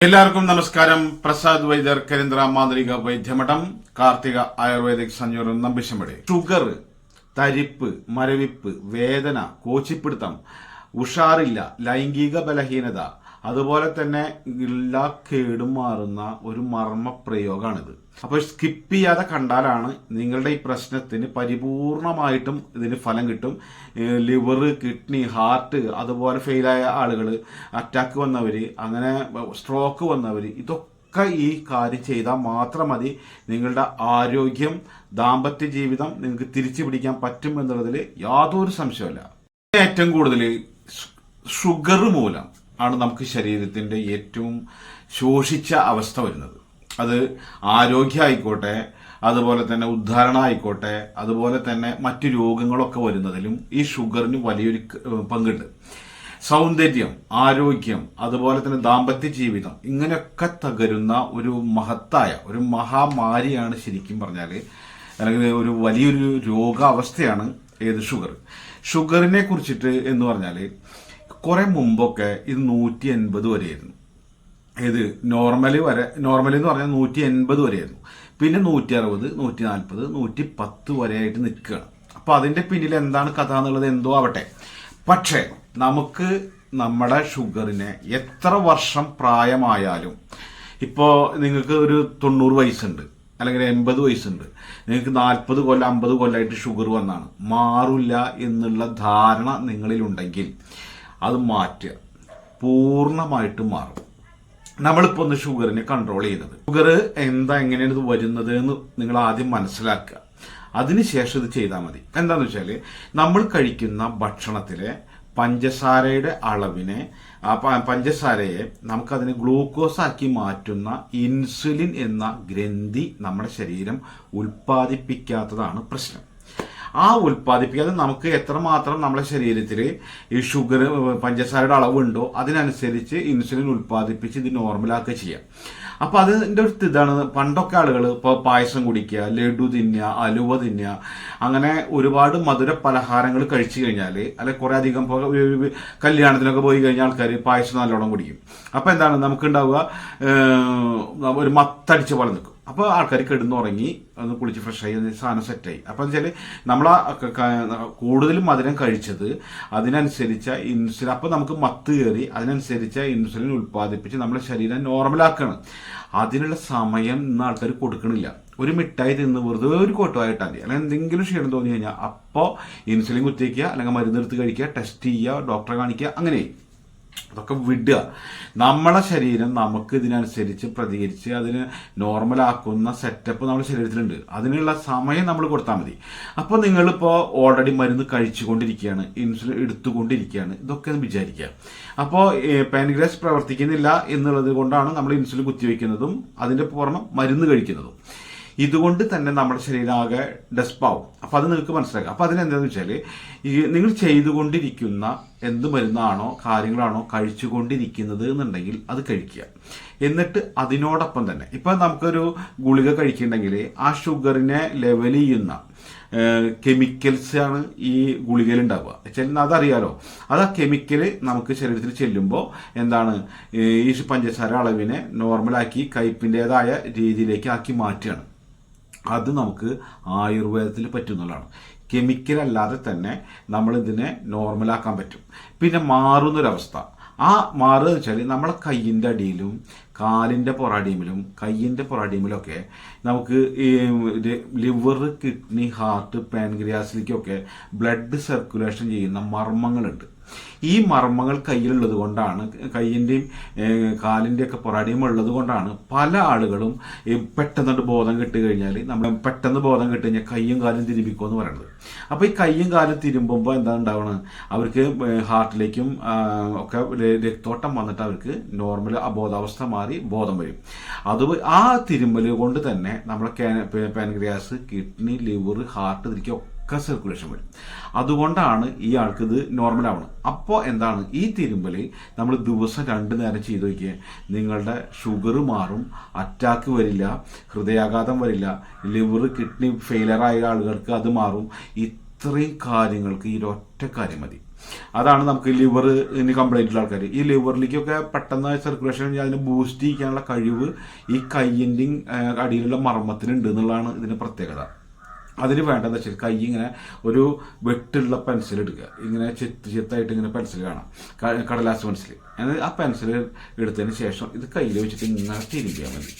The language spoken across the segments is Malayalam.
എല്ലാവർക്കും നമസ്കാരം. പ്രസാദ് വൈദ്യർ, കരിന്ദ്ര മാന്ത്രിക വൈദ്യമഠം, കാർത്തിക ആയുർവേദിക് സഞ്ജീവനം, നമ്പിശമ്പടി. ഷുഗർ, തരിപ്പ്, മരവിപ്പ്, വേദന, കോച്ചിപ്പിടുത്തം, ഉഷാറില്ല, ലൈംഗിക ബലഹീനത, അതുപോലെ തന്നെ എല്ലാ കേടും മാറുന്ന ഒരു മർമ്മ പ്രയോഗമാണിത്. അപ്പോൾ സ്കിപ്പ് ചെയ്യാതെ കണ്ടാലാണ് നിങ്ങളുടെ ഈ പ്രശ്നത്തിന് പരിപൂർണമായിട്ടും ഇതിന് ഫലം കിട്ടും. ലിവർ, കിഡ്നി, ഹാർട്ട്, അതുപോലെ ഫെയിലായ ആളുകൾ, അറ്റാക്ക് വന്നവർ, അങ്ങനെ സ്ട്രോക്ക് വന്നവർ, ഇതൊക്കെ ഈ കാര്യം ചെയ്താൽ മാത്രം മതി നിങ്ങളുടെ ആരോഗ്യം, ദാമ്പത്യ ജീവിതം നിങ്ങൾക്ക് തിരിച്ചു പിടിക്കാൻ പറ്റും എന്നുള്ളതിൽ യാതൊരു സംശയമില്ല. ഏറ്റവും കൂടുതൽ ഷുഗർ മൂലം ആണ് നമുക്ക് ശരീരത്തിന്റെ ഏറ്റവും ശോഷിച്ച അവസ്ഥ വരുന്നത്. അത് ആരോഗ്യം ആയിക്കോട്ടെ, അതുപോലെ തന്നെ ഉദ്ധാരണം ആയിക്കോട്ടെ, അതുപോലെ തന്നെ മറ്റു രോഗങ്ങളൊക്കെ വരുന്നതിലും ഈ ഷുഗറിന് വലിയൊരു പങ്കുണ്ട്. സൗന്ദര്യം, ആരോഗ്യം, അതുപോലെ തന്നെ ദാമ്പത്യ ജീവിതം, ഇങ്ങനെയൊക്കെ തകരുന്ന ഒരു മഹത്തായ ഒരു മഹാമാരിയാണ് ശരിക്കും പറഞ്ഞാൽ, അല്ലെങ്കിൽ ഒരു വലിയൊരു രോഗാവസ്ഥയാണ് ഏത് ഷുഗർ. ഷുഗറിനെ കുറിച്ചിട്ട് എന്ന് പറഞ്ഞാൽ കുറെ മുമ്പൊക്കെ ഇത് 180 വരെയായിരുന്നു. ഇത് നോർമലി എന്ന് പറഞ്ഞാൽ 180 വരെയായിരുന്നു. പിന്നെ 160, 140, 110 വരെയായിട്ട് നിൽക്കുകയാണ്. അപ്പൊ അതിന്റെ പിന്നിൽ എന്താണ് കഥ എന്നുള്ളത് എന്തോ ആവട്ടെ. പക്ഷേ നമുക്ക് നമ്മുടെ ഷുഗറിനെ എത്ര വർഷം പ്രായമായാലും, ഇപ്പോൾ നിങ്ങൾക്ക് ഒരു 90 വയസ്സുണ്ട്, അല്ലെങ്കിൽ 80 വയസ്സുണ്ട്, നിങ്ങൾക്ക് 40 കൊല്ലം 50 കൊല്ലമായിട്ട് ഷുഗർ വന്നാണ്, മാറില്ല എന്നുള്ള ധാരണ നിങ്ങളിലുണ്ടെങ്കിൽ അത് മാറ്റുക, പൂർണ്ണമായിട്ട് മാറും. നമ്മളിപ്പോൾ ഒന്ന് ഷുഗറിനെ കൺട്രോൾ ചെയ്യുന്നത്, ഷുഗർ എങ്ങനെയാണ് ഇത് വരുന്നത് എന്ന് നിങ്ങൾ ആദ്യം മനസ്സിലാക്കുക. അതിനുശേഷം ഇത് ചെയ്താൽ മതി. എന്താണെന്ന് വെച്ചാൽ നമ്മൾ കഴിക്കുന്ന ഭക്ഷണത്തിലെ പഞ്ചസാരയുടെ അളവിനെ, പഞ്ചസാരയെ നമുക്കതിനെ ഗ്ലൂക്കോസ് ആക്കി മാറ്റുന്ന ഇൻസുലിൻ എന്ന ഗ്രന്ഥി നമ്മുടെ ശരീരം ഉൽപ്പാദിപ്പിക്കാത്തതാണ് പ്രശ്നം. ആ ഉൽപ്പാദിപ്പിക്കാതെ നമുക്ക് എത്രമാത്രം നമ്മുടെ ശരീരത്തിൽ ഈ ഷുഗർ, പഞ്ചസാരയുടെ അളവുണ്ടോ അതിനനുസരിച്ച് ഇൻസുലിൻ ഉൽപ്പാദിപ്പിച്ച് ഇത് നോർമലാക്കുക ചെയ്യാം. അപ്പൊ അതിന്റെ ഒരു ഇതാണ്, പണ്ടൊക്കെ ആളുകൾ ഇപ്പോൾ പായസം കുടിക്കുക, ലഡു തിന്നുക, അലുവ തിന്നുക, അങ്ങനെ ഒരുപാട് മധുര പലഹാരങ്ങൾ കഴിച്ചു കഴിഞ്ഞാൽ, അല്ലെ കുറെ അധികം കല്യാണത്തിനൊക്കെ പോയി കഴിഞ്ഞാൽ ആൾക്കാർ പായസം നല്ലോണം കുടിക്കും. അപ്പൊ എന്താണ് നമുക്കുണ്ടാവുക, ഒരു മത്തടിച്ച പോലെ നിൽക്കും. അപ്പോൾ ആൾക്കാർ കിടന്നുറങ്ങി ഒന്ന് കുളിച്ച് ഫ്രഷായി സാധനം സെറ്റായി. അപ്പം എന്ന് വെച്ചാൽ നമ്മൾ കൂടുതലും മധുരം കഴിച്ചത് അതിനനുസരിച്ച ഇൻസുലിൻ, അപ്പം നമുക്ക് മത്ത് കയറി അതിനനുസരിച്ച ഇൻസുലിൻ ഉൽപ്പാദിപ്പിച്ച് നമ്മുടെ ശരീരം നോർമലാക്കണം. അതിനുള്ള സമയം ഇന്ന് ആൾക്കാർ കൊടുക്കണില്ല. ഒരു മിഠായി തിന്ന് വെറുതെ ഒരു കോട്ടുമായിട്ടാൽ മതി, അല്ലെങ്കിൽ എന്തെങ്കിലും ക്ഷീണം തോന്നി കഴിഞ്ഞാൽ അപ്പോൾ ഇൻസുലിൻ കുത്തിവയ്ക്കുക, അല്ലെങ്കിൽ മരുന്നെടുത്ത് കഴിക്കുക, ടെസ്റ്റ് ചെയ്യുക, ഡോക്ടറെ കാണിക്കുക, അങ്ങനെ അതൊക്കെ വിടുക. നമ്മളെ ശരീരം നമുക്ക് ഇതിനനുസരിച്ച് പ്രതികരിച്ച് അതിന് നോർമലാക്കുന്ന സെറ്റപ്പ് നമ്മുടെ ശരീരത്തിലുണ്ട്. അതിനുള്ള സമയം നമ്മൾ കൊടുത്താൽ മതി. അപ്പോൾ നിങ്ങളിപ്പോൾ ഓൾറെഡി മരുന്ന് കഴിച്ചുകൊണ്ടിരിക്കുകയാണ്, ഇൻസുലിൻ എടുത്തുകൊണ്ടിരിക്കുകയാണ്, ഇതൊക്കെ വിചാരിക്കുക. അപ്പോൾ പാൻക്രിയാസ് പ്രവർത്തിക്കുന്നില്ല എന്നുള്ളത് കൊണ്ടാണ് നമ്മൾ ഇൻസുലിൻ കുത്തിവെക്കുന്നതും അതിന്റെ പുറമെ മരുന്ന് കഴിക്കുന്നതും. ഇതുകൊണ്ട് തന്നെ നമ്മുടെ ശരീരം ആകെ ഡെസ്പാവും. അപ്പൊ അത് നിങ്ങൾക്ക് മനസ്സിലാക്കാം. അപ്പൊ അതിനെന്താണെന്ന് വെച്ചാൽ, ഈ നിങ്ങൾ ചെയ്തുകൊണ്ടിരിക്കുന്ന എന്ത് മരുന്നാണോ കാര്യങ്ങളാണോ കഴിച്ചുകൊണ്ടിരിക്കുന്നത് എന്നുണ്ടെങ്കിൽ അത് കഴിക്കുക. എന്നിട്ട് അതിനോടൊപ്പം തന്നെ ഇപ്പൊ നമുക്കൊരു ഗുളിക കഴിക്കുന്നുണ്ടെങ്കിൽ ആ ഷുഗറിനെ ലെവൽ ചെയ്യുന്ന കെമിക്കൽസ് ആണ് ഈ ഗുളികയിൽ ഉണ്ടാവുക. അതറിയാലോ, അത് ആ കെമിക്കല് നമുക്ക് ശരീരത്തിൽ ചെല്ലുമ്പോൾ എന്താണ്, ഈ പഞ്ചസാര അളവിനെ നോർമലാക്കി കയ്പിൻ്റെതായ രീതിയിലേക്ക് ആക്കി മാറ്റുകയാണ്. അത് നമുക്ക് ആയുർവേദത്തിൽ പറ്റുന്നതാണ്. കെമിക്കൽ അല്ലാതെ തന്നെ നമ്മൾ ഇതിനെ നോർമലാക്കാൻ പറ്റും. പിന്നെ മാറുന്നൊരവസ്ഥ, ആ മാറുക വെച്ചാൽ നമ്മളെ കയ്യിൻ്റെ അടിയിലും കാലിൻ്റെ പൊറാടിയിലും കയ്യിൻ്റെ പൊറാടിയിലൊക്കെ നമുക്ക് ഈ ലിവർ, കിഡ്നി, ഹാർട്ട്, പാൻക്രിയാസിലേക്കൊക്കെ ബ്ലഡ് സർക്കുലേഷൻ ചെയ്യുന്ന മർമ്മങ്ങളുണ്ട്. ഈ മർമ്മങ്ങൾ കയ്യിലുള്ളത് കൊണ്ടാണ്, കയ്യിൻ്റെയും കാലിൻ്റെയും ഒക്കെ പൊറാടിയും ഉള്ളത് കൊണ്ടാണ് പല ആളുകളും പെട്ടെന്ന് ബോധം കെട്ട് കഴിഞ്ഞാൽ, നമ്മൾ പെട്ടെന്ന് ബോധം കെട്ട് കഴിഞ്ഞാൽ കയ്യും കാലും തിരുമ്പിക്കുമോ എന്ന് പറയുന്നത്. അപ്പോൾ ഈ കയ്യും കാലും തിരുമ്പുമ്പോൾ എന്താ ഉണ്ടാവണം, അവർക്ക് ഹാർട്ടിലേക്കും ഒക്കെ രക്തോട്ടം വന്നിട്ട് അവർക്ക് നോർമൽ അബോധാവസ്ഥ മാറി ബോധം വരും. അത് ആ തിരുമ്പൽ കൊണ്ട് തന്നെ നമ്മളെ പാൻക്രിയാസ്, കിഡ്നി, ലിവർ, ഹാർട്ട് ഇതിലേക്കും ഒക്കെ സർക്കുലേഷൻ വരും. അതുകൊണ്ടാണ് ഈ ആൾക്ക് ഇത് നോർമൽ ആവണം. അപ്പോൾ എന്താണ്, ഈ തിരുമ്പല് നമ്മൾ ദിവസം 2 നേരം ചെയ്ത് നോക്കിയാൽ നിങ്ങളുടെ ഷുഗർ മാറും, അറ്റാക്ക് വരില്ല, ഹൃദയാഘാതം വരില്ല, ലിവർ, കിഡ്നി ഫെയിലർ ആയ ആളുകൾക്ക് അത് മാറും. ഇത്രയും കാര്യങ്ങൾക്ക് ഈ ഒറ്റ കാര്യം മതി. അതാണ് നമുക്ക് ലിവറിന് കംപ്ലൈന്റ് ഉള്ള ആൾക്കാർ, ഈ ലിവറിലേക്കൊക്കെ പെട്ടെന്ന് സർക്കുലേഷൻ അതിനെ ബൂസ്റ്റ് ചെയ്യാനുള്ള കഴിവ് ഈ കയ്യിൻ്റെയും അടിയിലുള്ള മർമ്മത്തിനുണ്ട് എന്നുള്ളതാണ് ഇതിന്റെ പ്രത്യേകത. അതിന് വേണ്ടതെന്ന് വെച്ചാൽ കൈ ഇങ്ങനെ ഒരു വെട്ടുള്ള പെൻസിൽ എടുക്കുക, ഇങ്ങനെ ചെത്തായിട്ട് ഇങ്ങനെ പെൻസിൽ കാണാം, കടലാസ് പെൻസിൽ. ആ പെൻസിൽ എടുത്തതിന് ശേഷം ഇത് കയ്യിൽ വെച്ചിട്ട് ഇങ്ങനെ തിരിക്കാൻ മതി.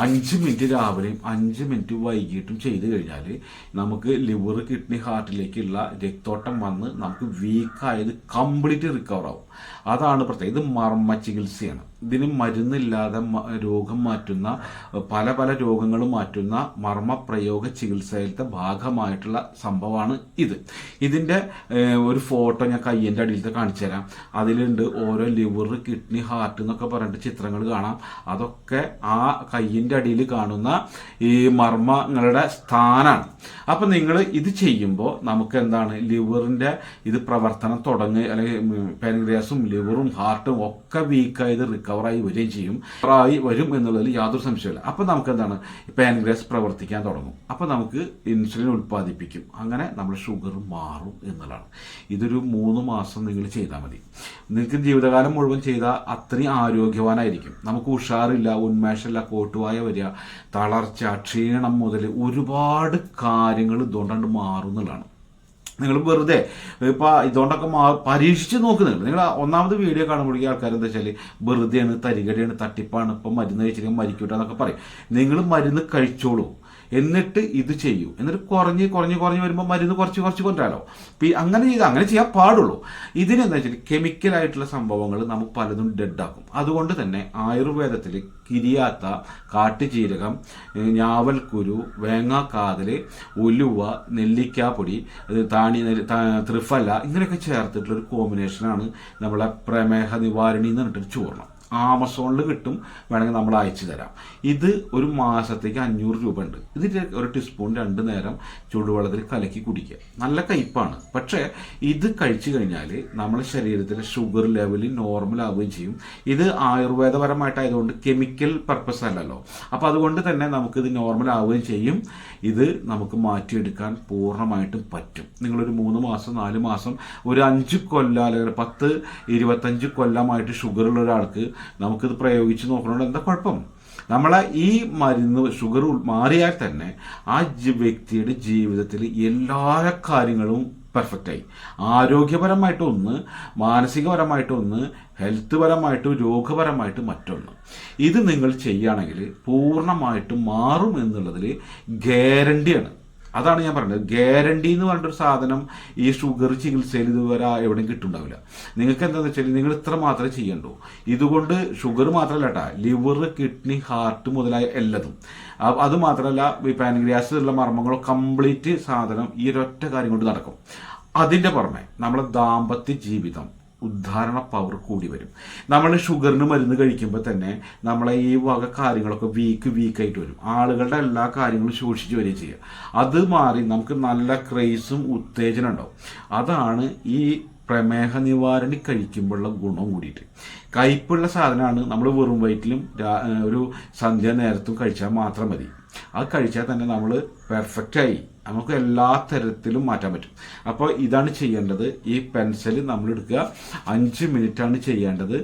5 മിനിറ്റ് രാവിലെയും 5 മിനിറ്റ് വൈകിട്ടും ചെയ്ത് കഴിഞ്ഞാൽ നമുക്ക് ലിവർ, കിഡ്നി, ഹാർട്ടിലേക്കുള്ള രക്തോട്ടം വന്ന് നമുക്ക് വീക്കായത് കംപ്ലീറ്റ് റിക്കവർ ആവും. അതാണ് പ്രത്യേകം. ഇത് മർമ്മ ചികിത്സയാണ്. ഇതിന് മരുന്നില്ലാതെ രോഗം മാറ്റുന്ന പല പല രോഗങ്ങൾ മാറ്റുന്ന മർമ്മപ്രയോഗ ചികിത്സയിലത്തെ ഭാഗമായിട്ടുള്ള സംഭവമാണ് ഇത്. ഇതിൻ്റെ ഒരു ഫോട്ടോ ഞാൻ കയ്യിൻ്റെ അടിയിലത്തെ കാണിച്ചു തരാം. അതിലുണ്ട് ഓരോ ലിവർ, കിഡ്നി, ഹാർട്ട് എന്നൊക്കെ പറഞ്ഞിട്ട് ചിത്രങ്ങൾ കാണാം. അതൊക്കെ ആ കയ്യിൻ്റെ അടിയിൽ കാണുന്ന ഈ മർമ്മങ്ങളുടെ സ്ഥാനാണ്. അപ്പൊ നിങ്ങൾ ഇത് ചെയ്യുമ്പോൾ നമുക്ക് എന്താണ്, ലിവറിന്റെ ഇത് പ്രവർത്തനം തുടങ്ങി, അല്ലെങ്കിൽ പാൻക്രിയാസും ലിവറും ഹാർട്ടും ഒക്കെ വീക്കായത് റിക്കവറായി വരികയും ചെയ്യും, വരും എന്നുള്ളതിൽ യാതൊരു സംശയമില്ല. അപ്പൊ നമുക്ക് എന്താണ്, പാൻക്രിയാസ് പ്രവർത്തിക്കാൻ തുടങ്ങും. അപ്പൊ നമുക്ക് ഇൻസുലിൻ ഉൽപ്പാദിപ്പിക്കും. അങ്ങനെ നമ്മുടെ ഷുഗർ മാറും എന്നുള്ളതാണ്. ഇതൊരു 3 മാസം നിങ്ങൾ ചെയ്താൽ മതി. നിങ്ങൾക്ക് ജീവിതകാലം മുഴുവൻ ചെയ്താൽ അത്രയും ആരോഗ്യവാനായിരിക്കും. നമുക്ക് ഉഷാറില്ല, ഉന്മേഷമില്ല, കോട്ടുവായ വരിക, തളർച്ച, ക്ഷീണം മുതൽ ഒരുപാട് കാര്യങ്ങൾ ഇതുകൊണ്ടാണ്ട് മാറുന്നതാണ്. നിങ്ങൾ വെറുതെ ഇപ്പം ഇതുകൊണ്ടൊക്കെ പരീക്ഷിച്ച് നോക്കുന്നുണ്ട്. നിങ്ങൾ ഒന്നാമത് വീഡിയോ കാണുമ്പോഴേക്കും ആൾക്കാർ എന്താ വെച്ചാൽ വെറുതെയാണ്, തരികടയാണ്, തട്ടിപ്പാണ്, ഇപ്പം മരുന്ന് കഴിച്ചിട്ട് മരിക്കൂട്ട എന്നൊക്കെ പറയും. നിങ്ങൾ മരുന്ന് കഴിച്ചോളൂ, എന്നിട്ട് ഇത് ചെയ്യൂ. എന്നിട്ട് കുറഞ്ഞ് വരുമ്പോൾ മരുന്ന് കുറച്ച് കൊണ്ടാലോ. അങ്ങനെ ചെയ്യാൻ പാടുള്ളൂ. ഇതിനെന്താ വെച്ചാൽ കെമിക്കലായിട്ടുള്ള സംഭവങ്ങൾ നമുക്ക് പലതും ഡെഡാക്കും. അതുകൊണ്ട് തന്നെ ആയുർവേദത്തിൽ കിരിയാത്ത, കാട്ടുചീരകം, ഞാവൽക്കുരു, വേങ്ങാക്കാതൽ, ഉലുവ, നെല്ലിക്കാപ്പൊടി, ത്രിഫല ഇങ്ങനെയൊക്കെ ചേർത്തിട്ടുള്ള ഒരു കോമ്പിനേഷനാണ് നമ്മളെ പ്രമേഹ നിവാരണി എന്ന് പറഞ്ഞിട്ടൊരു ചൂർണം. ആമസോണിൽ കിട്ടും, വേണമെങ്കിൽ നമ്മൾ അയച്ചു തരാം. ഇത് ഒരു മാസത്തേക്ക് 500 രൂപ ഉണ്ട്. ഇതിൻ്റെ ഒരു ടീസ്പൂൺ 2 നേരം ചൂടുവെള്ളത്തിൽ കലക്കി കുടിക്കുക. നല്ല കയ്പ്പാണ്, പക്ഷേ ഇത് കഴിച്ചു കഴിഞ്ഞാൽ നമ്മുടെ ശരീരത്തിലെ ഷുഗർ ലെവൽ നോർമൽ ആവുകയും ചെയ്യും. ഇത് ആയുർവേദപരമായിട്ടായതുകൊണ്ട് കെമിക്കൽ പർപ്പസ് അല്ലല്ലോ. അപ്പോൾ അതുകൊണ്ട് തന്നെ നമുക്കിത് നോർമൽ ആവുകയും ചെയ്യും. ഇത് നമുക്ക് മാറ്റിയെടുക്കാൻ പൂർണ്ണമായിട്ടും പറ്റും. നിങ്ങളൊരു 3 മാസം 4 മാസം ഒരു 5 കൊല്ലം അല്ലെങ്കിൽ 10-25 കൊല്ലമായിട്ട് ഷുഗറുള്ള ഒരാൾക്ക് നമുക്കിത് പ്രയോഗിച്ച് നോക്കണോണ്ട് എന്താ കുഴപ്പം? നമ്മളെ ഈ മരുന്ന് ഷുഗർ മാറിയാൽ തന്നെ ആ വ്യക്തിയുടെ ജീവിതത്തിൽ എല്ലാ കാര്യങ്ങളും പെർഫെക്റ്റായി. ആരോഗ്യപരമായിട്ടൊന്ന്, മാനസികപരമായിട്ടൊന്ന്, ഹെൽത്ത് പരമായിട്ടും രോഗപരമായിട്ടും മറ്റൊന്ന്. ഇത് നിങ്ങൾ ചെയ്യുകയാണെങ്കിൽ പൂർണ്ണമായിട്ടും മാറും എന്നുള്ളതിൽ ഗ്യാരണ്ടിയാണ്. അതാണ് ഞാൻ പറഞ്ഞത്. ഗ്യാരണ്ടി എന്ന് പറഞ്ഞിട്ടൊരു സാധനം ഈ ഷുഗർ ചികിത്സയിൽ ഇതുവരെ എവിടെയും കിട്ടുന്നുണ്ടാവില്ല. നിങ്ങൾക്ക് എന്താണെന്ന് വെച്ചാൽ നിങ്ങൾ ഇത്ര മാത്രമേ ചെയ്യണ്ടൂ. ഇതുകൊണ്ട് ഷുഗർ മാത്രമല്ല കേട്ടാ, ലിവർ, കിഡ്നി, ഹാർട്ട് മുതലായ എല്ലാതും. അത് മാത്രമല്ല ഈ പാൻക്രിയാസ് ഉള്ള മർമ്മങ്ങളോ കംപ്ലീറ്റ് സാധനം ഈ ഒരൊറ്റ കാര്യം കൊണ്ട് നടക്കും. അതിൻ്റെ പുറമെ നമ്മളെ ദാമ്പത്യ ജീവിതം ഉദ്ധാരണ പവർ കൂടി വരും. നമ്മൾ ഷുഗറിന് മരുന്ന് കഴിക്കുമ്പോൾ തന്നെ നമ്മളെ ഈ വക കാര്യങ്ങളൊക്കെ വീക്കായിട്ട് വരും. ആളുകളുടെ എല്ലാ കാര്യങ്ങളും ശോഷിച്ച് വരികയും ചെയ്യുക. അത് മാറി നമുക്ക് നല്ല ക്രേസും ഉത്തേജനം ഉണ്ടാവും. അതാണ് ഈ പ്രമേഹ നിവാരണി കഴിക്കുമ്പോഴുള്ള ഗുണം കൂടിയിട്ട്. കയ്പുള്ള സാധനമാണ്. നമ്മൾ വെറും വയറ്റിലും ഒരു സന്ധ്യ നേരത്തും കഴിച്ചാൽ മാത്രം മതി. അത് കഴിച്ചാൽ തന്നെ നമ്മൾ പെർഫെക്റ്റായി, നമുക്ക് എല്ലാ തരത്തിലും മാറ്റാൻ പറ്റും. അപ്പോൾ ഇതാണ് ചെയ്യേണ്ടത്. ഈ പെൻസിൽ നമ്മൾ എടുക്കുക, 5 മിനിറ്റാണ് ചെയ്യേണ്ടത്.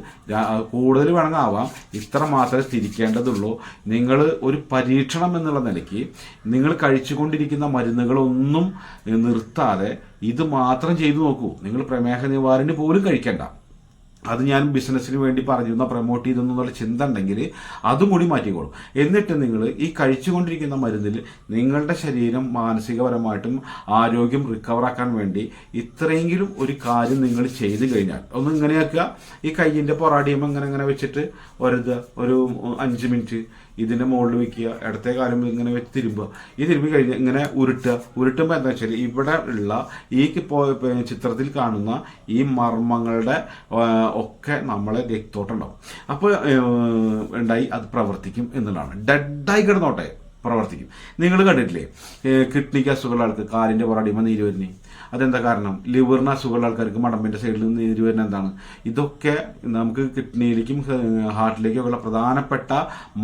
കൂടുതൽ വേണമെങ്കിൽ ആവാം, ഇത്ര മാത്രമേ തിരിക്കേണ്ടതുള്ളൂ. നിങ്ങൾ ഒരു പരീക്ഷണം എന്നുള്ള നിലയ്ക്ക് നിങ്ങൾ കഴിച്ചുകൊണ്ടിരിക്കുന്ന മരുന്നുകളൊന്നും നിർത്താതെ ഇത് മാത്രം ചെയ്തു നോക്കൂ. നിങ്ങൾ പ്രമേഹ നിവാരണി പോലും കഴിക്കേണ്ട. അത് ഞാൻ ബിസിനസ്സിന് വേണ്ടി പറഞ്ഞിരുന്ന പ്രൊമോട്ട് ചെയ്തെന്നുള്ള എന്നുള്ള ചിന്ത ഉണ്ടെങ്കിൽ അതും കൂടി മാറ്റിക്കോളും. എന്നിട്ട് നിങ്ങൾ ഈ കഴിച്ചുകൊണ്ടിരിക്കുന്ന മരുന്നിൽ നിങ്ങളുടെ ശരീരം മാനസികപരമായിട്ടും ആരോഗ്യം റിക്കവറാക്കാൻ വേണ്ടി ഇത്രയെങ്കിലും ഒരു കാര്യം നിങ്ങൾ ചെയ്ത് കഴിഞ്ഞാൽ ഒന്ന് ഇങ്ങനെയാക്കുക. ഈ കയ്യിൻ്റെ പൊറാടിയമ്മ ഇങ്ങനെ വെച്ചിട്ട് ഒരു 5 മിനിറ്റ് ഇതിൻ്റെ മുകളിൽ വയ്ക്കുക. ഇടത്തെ കാലം ഇങ്ങനെ വെച്ച് തിരുമ്പുക. ഈ തിരുമ്പി കഴിഞ്ഞ് ഇങ്ങനെ ഉരുട്ടുമ്പോൾ എന്താ വെച്ചാൽ ഇവിടെ ഉള്ള ഈ ചിത്രത്തിൽ കാണുന്ന ഈ മർമ്മങ്ങളുടെ ഒക്കെ നമ്മളെ രക്തോട്ടം ഉണ്ടാവും. അപ്പോൾ ഉണ്ടായി അത് പ്രവർത്തിക്കും എന്നുള്ളതാണ്. ഡെഡായി കിടന്നോട്ടെ, പ്രവർത്തിക്കും. നിങ്ങൾ കണ്ടിട്ടില്ലേ കിഡ്നിക്ക് അസുഖമുള്ള ആൾക്ക് കാലിൻ്റെ പുറടിയുമ്പോൾ നീര് വരുന്നേ? അതെന്താ കാരണം? ലിവറിന് അസുഖമുള്ള ആൾക്കാർക്ക് മടമ്പിൻ്റെ സൈഡിൽ നിന്ന് നീര് വരുന്ന എന്താണ്? ഇതൊക്കെ നമുക്ക് കിഡ്നിയിലേക്കും ഹാർട്ടിലേക്കും ഉള്ള പ്രധാനപ്പെട്ട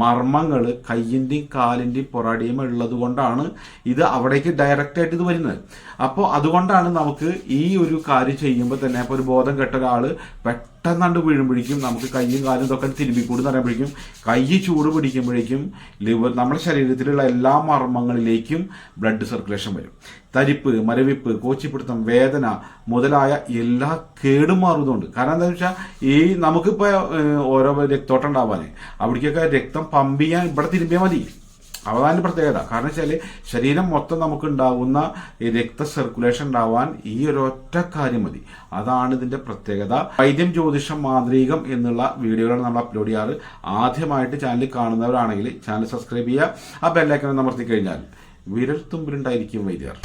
മർമ്മങ്ങൾ കയ്യിൻ്റെയും കാലിൻ്റെയും പുറടിയും ഉള്ളത് കൊണ്ടാണ് ഇത് അവിടേക്ക് ഡയറക്റ്റായിട്ട് ഇത് വരുന്നത്. അപ്പോൾ അതുകൊണ്ടാണ് നമുക്ക് ഈ ഒരു കാര്യം ചെയ്യുമ്പോൾ തന്നെ ഇപ്പോൾ ഒരു ബോധം കെട്ട ഒരാൾ പെട്ടെന്നാണ്ട് വീഴുമ്പോഴേക്കും നമുക്ക് കയ്യും കാലും ഇതൊക്കെ തിരുമ്പിക്കൂടി പറയുമ്പോഴേക്കും കൈ ചൂട് പിടിക്കുമ്പോഴേക്കും ലിവർ നമ്മുടെ ശരീരത്തിലുള്ള എല്ലാ മർമ്മങ്ങളിലേക്കും ബ്ലഡ് സർക്കുലേഷൻ വരും. തരിപ്പ്, മരവിപ്പ്, കോച്ചിപ്പിടുത്തം, വേദന മുതലായ എല്ലാ കേടും മാറുന്നുണ്ട്. കാരണം എന്താണെന്ന് വെച്ചാൽ ഈ നമുക്കിപ്പോൾ ഓരോ രക്തോട്ടം ഉണ്ടാവാൻ അവിടേക്കൊക്കെ രക്തം പമ്പ് ചെയ്യാൻ ഇവിടെ തിരുമ്പിയാൽ മതി. അതാണ് പ്രത്യേകത. കാരണം വെച്ചാൽ ശരീരം മൊത്തം നമുക്ക് ഉണ്ടാവുന്ന രക്ത സർക്കുലേഷൻ ഉണ്ടാവാൻ ഈ ഒരൊറ്റ കാര്യം മതി. അതാണ് ഇതിന്റെ പ്രത്യേകത. വൈദ്യം, ജ്യോതിഷം, മാന്ത്രികം എന്നുള്ള വീഡിയോകളാണ് നമ്മൾ അപ്ലോഡ് ചെയ്യാറ്. ആദ്യമായിട്ട് ചാനൽ കാണുന്നവരാണെങ്കിൽ ചാനൽ സബ്സ്ക്രൈബ് ചെയ്യുക. ആ ബെല്ലൈക്കൺ അമർത്തി കഴിഞ്ഞാൽ വിരൽ തുമ്പിലുണ്ടായിരിക്കും വൈദ്യർ.